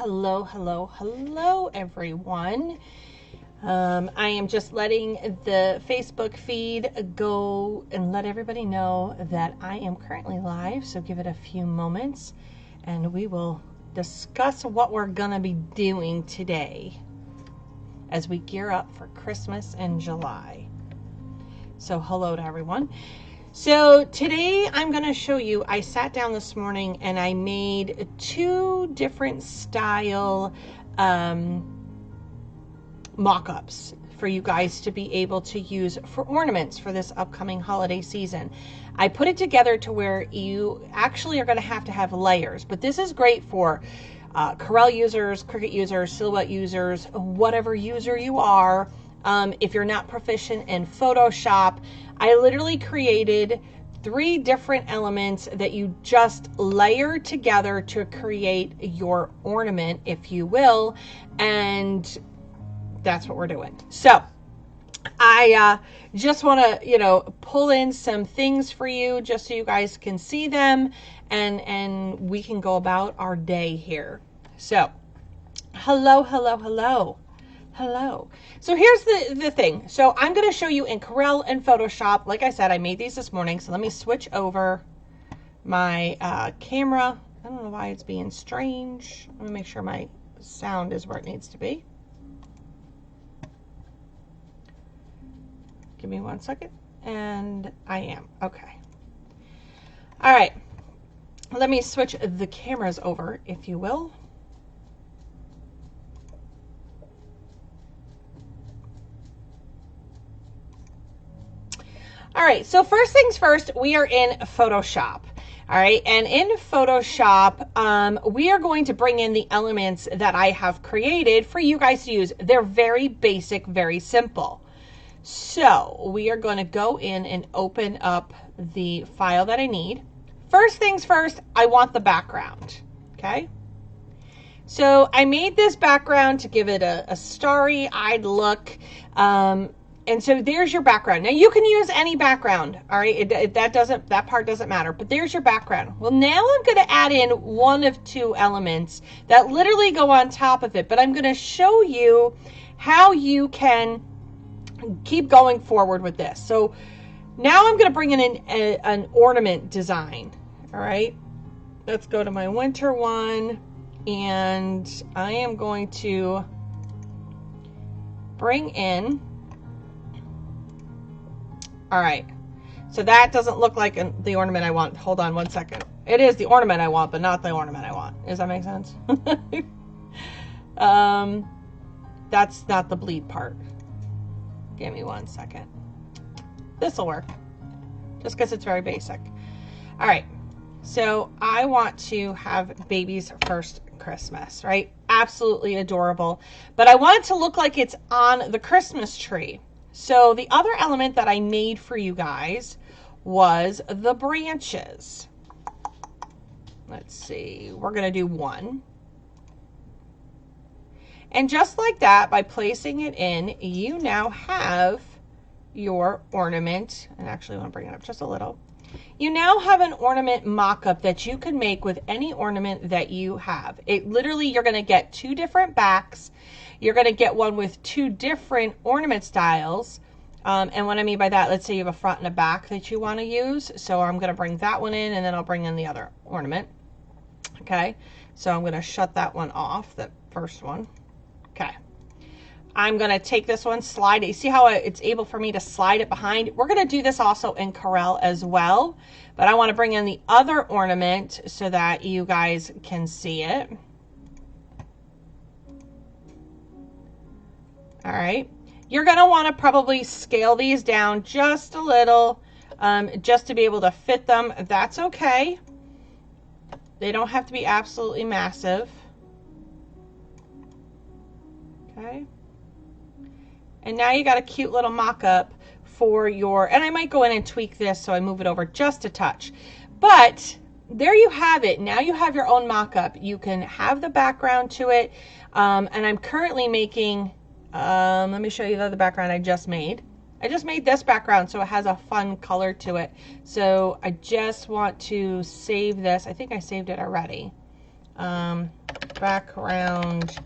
Hello, everyone. I am just letting the Facebook feed go and let everybody know that I am currently live, so give it a few moments and we will discuss what we're gonna be doing today as we gear up for Christmas in July. So hello to everyone. So today I'm going to show you, I sat down this morning and I made two different style mock-ups for you guys to be able to use for ornaments for this upcoming holiday season. I put it together to where you actually are going to have layers, but this is great for Corel users, Cricut users, Silhouette users, whatever user you are. If you're not proficient in Photoshop, I literally created 3 different elements that you just layer together to create your ornament, if you will, and that's what we're doing. So I just want to, pull in some things for you just so you guys can see them and we can go about our day here. So hello. So here's the thing. So I'm going to show you in Corel and Photoshop. Like I said, I made these this morning. So let me switch over my camera. I don't know why it's being strange. Let me make sure my sound is where it needs to be. Give me 1 second. And I am. Okay. All right. Let me switch the cameras over, if you will. All right, so first things first, we are in Photoshop. All right, and in Photoshop, we are going to bring in the elements that I have created for you guys to use. They're very basic, very simple. So we are going to go in and open up the file that I need. First things first, I want the background, okay? So I made this background to give it a starry-eyed look. And so there's your background. Now you can use any background, all right? That part doesn't matter, but there's your background. Well, now I'm going to add in one of 2 elements that literally go on top of it, but I'm going to show you how you can keep going forward with this. So now I'm going to bring in an ornament design, all right? Let's go to my winter one, and I am going to bring in. All right, so that doesn't look like the ornament I want. Hold on 1 second. It is the ornament I want, but not the ornament I want. Does that make sense? That's not the bleed part. Give me 1 second. This will work, just because it's very basic. All right, so I want to have baby's first Christmas, right? Absolutely adorable, but I want it to look like it's on the Christmas tree. So the other element that I made for you guys was the branches. Let's see, we're going to do 1. And just like that, by placing it in, you now have your ornament. And actually I want to bring it up just a little. You now have an ornament mock-up that you can make with any ornament that you have. It literally, you're going to get 2 different backs. You're going to get one with 2 different ornament styles. And what I mean by that, let's say you have a front and a back that you want to use. So I'm going to bring that one in, and then I'll bring in the other ornament. Okay, so I'm going to shut that one off, that first one. Okay, I'm going to take this one, slide it. You see how it's able for me to slide it behind? We're going to do this also in Corel as well, but I want to bring in the other ornament so that you guys can see it. All right, you're going to want to probably scale these down just a little, just to be able to fit them. That's okay. They don't have to be absolutely massive. Okay. And now you got a cute little mock-up for your, and I might go in and tweak this so I move it over just a touch. But there you have it. Now you have your own mock-up. You can have the background to it. And I'm currently making, let me show you the other background I just made. I just made this background so it has a fun color to it. So I just want to save this. I think I saved it already. background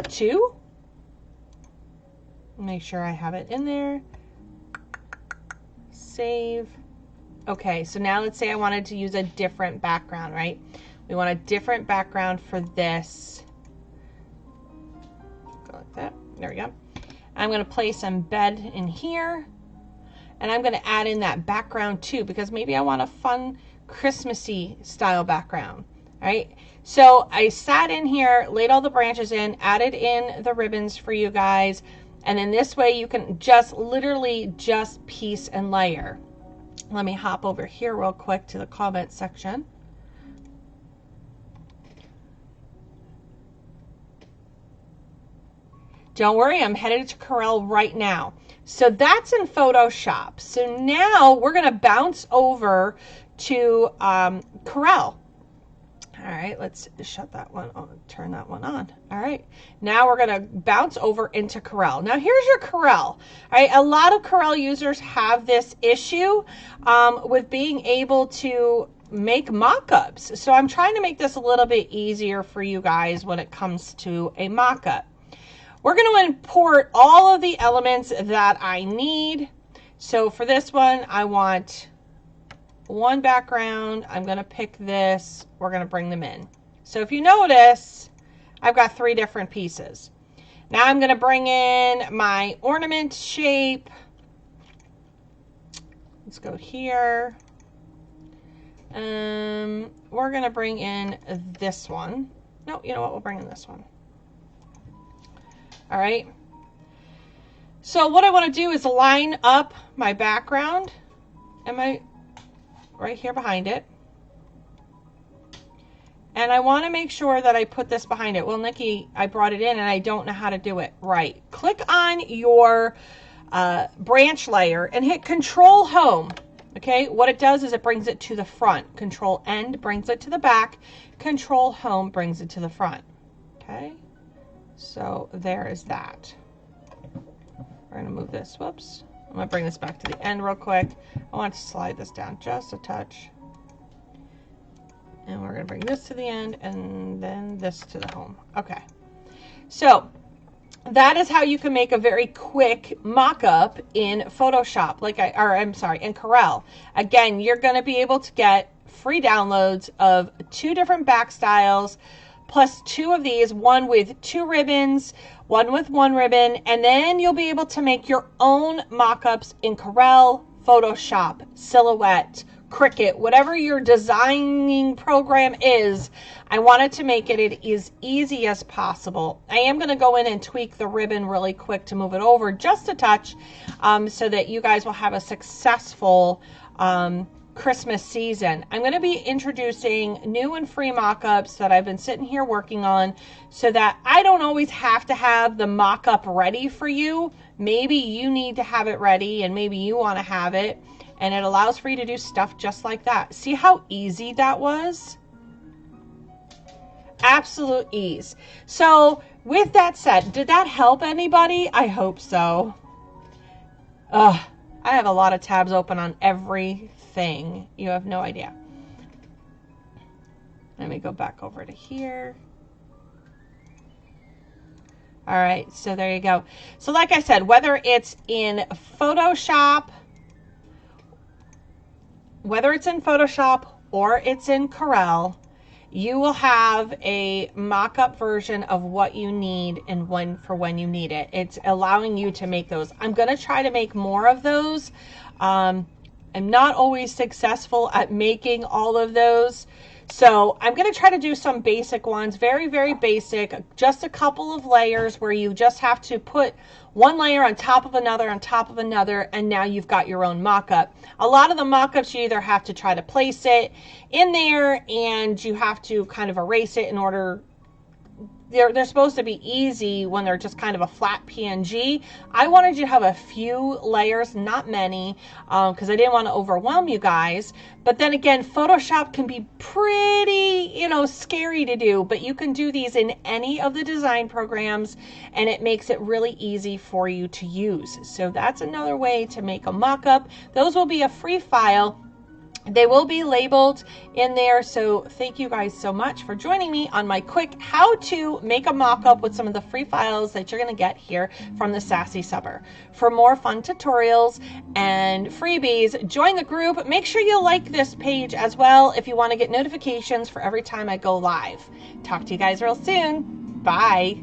2. Make sure I have it in there. Save. Okay, so now let's say I wanted to use a different background, right? We want a different background for this. Go like that. There we go. I'm going to place embed in here. And I'm going to add in that background too, because maybe I want a fun Christmassy style background, right? So I sat in here, laid all the branches in, added in the ribbons for you guys. And in this way, you can just literally just piece and layer. Let me hop over here real quick to the comment section. Don't worry, I'm headed to Corel right now. So that's in Photoshop. So now we're going to bounce over to Corel. All right, let's shut that one on, turn that one on. All right, now we're gonna bounce over into Corel. Now here's your Corel. All right, a lot of Corel users have this issue with being able to make mock-ups. So I'm trying to make this a little bit easier for you guys when it comes to a mock-up. We're gonna import all of the elements that I need. So for this one, I want one background. I'm going to pick this. We're going to bring them in. So if you notice, I've got 3 different pieces. Now I'm going to bring in my ornament shape. Let's go here. We're going to bring in this one. No, you know what? We'll bring in this one. All right. So what I want to do is line up my background and my right here behind it. And I want to make sure that I put this behind it. Well, Nikki, I brought it in and I don't know how to do it right. Click on your branch layer and hit Control Home. Okay, what it does is it brings it to the front. Control End brings it to the back. Control Home brings it to the front. Okay, so there is that. We're going to move this. Whoops. I'm going to bring this back to the end real quick. I want to slide this down just a touch. And we're going to bring this to the end and then this to the home. Okay. So that is how you can make a very quick mock-up in Photoshop, in Corel. Again, you're going to be able to get free downloads of 2 different back styles, plus 2 of these, one with 2 ribbons, one with 1 ribbon, and then you'll be able to make your own mock-ups in Corel, Photoshop, Silhouette, Cricut, whatever your designing program is. I wanted to make it as easy as possible. I am going to go in and tweak the ribbon really quick to move it over just a touch so that you guys will have a successful Christmas season. I'm going to be introducing new and free mock-ups that I've been sitting here working on so that I don't always have to have the mock-up ready for you. Maybe you need to have it ready and maybe you want to have it, and it allows for you to do stuff just like that. See how easy that was? Absolute ease. So with that said, did that help anybody? I hope so. I have a lot of tabs open on everything. You have no idea. Let me go back over to here. All right, so there you go. So like I said, whether it's in Photoshop, or it's in Corel, you will have a mock-up version of what you need and when you need it. It's allowing you to make those. I'm going to try to make more of those. I'm not always successful at making all of those. So I'm going to try to do some basic ones, very, very basic, just a couple of layers where you just have to put one layer on top of another, and now you've got your own mock-up. A lot of the mock-ups, you either have to try to place it in there and you have to kind of erase it in order. They're supposed to be easy when they're just kind of a flat PNG. I wanted you to have a few layers, not many, because I didn't want to overwhelm you guys. But then again, Photoshop can be pretty, scary to do, but you can do these in any of the design programs and it makes it really easy for you to use. So that's another way to make a mock-up. Those will be a free file. They will be labeled in there. So thank you guys so much for joining me on my quick how to make a mock-up with some of the free files that you're going to get here from the Sassy Subber. For more fun tutorials and freebies, join the group. Make sure you like this page as well if you want to get notifications for every time I go live. Talk to you guys real soon. Bye.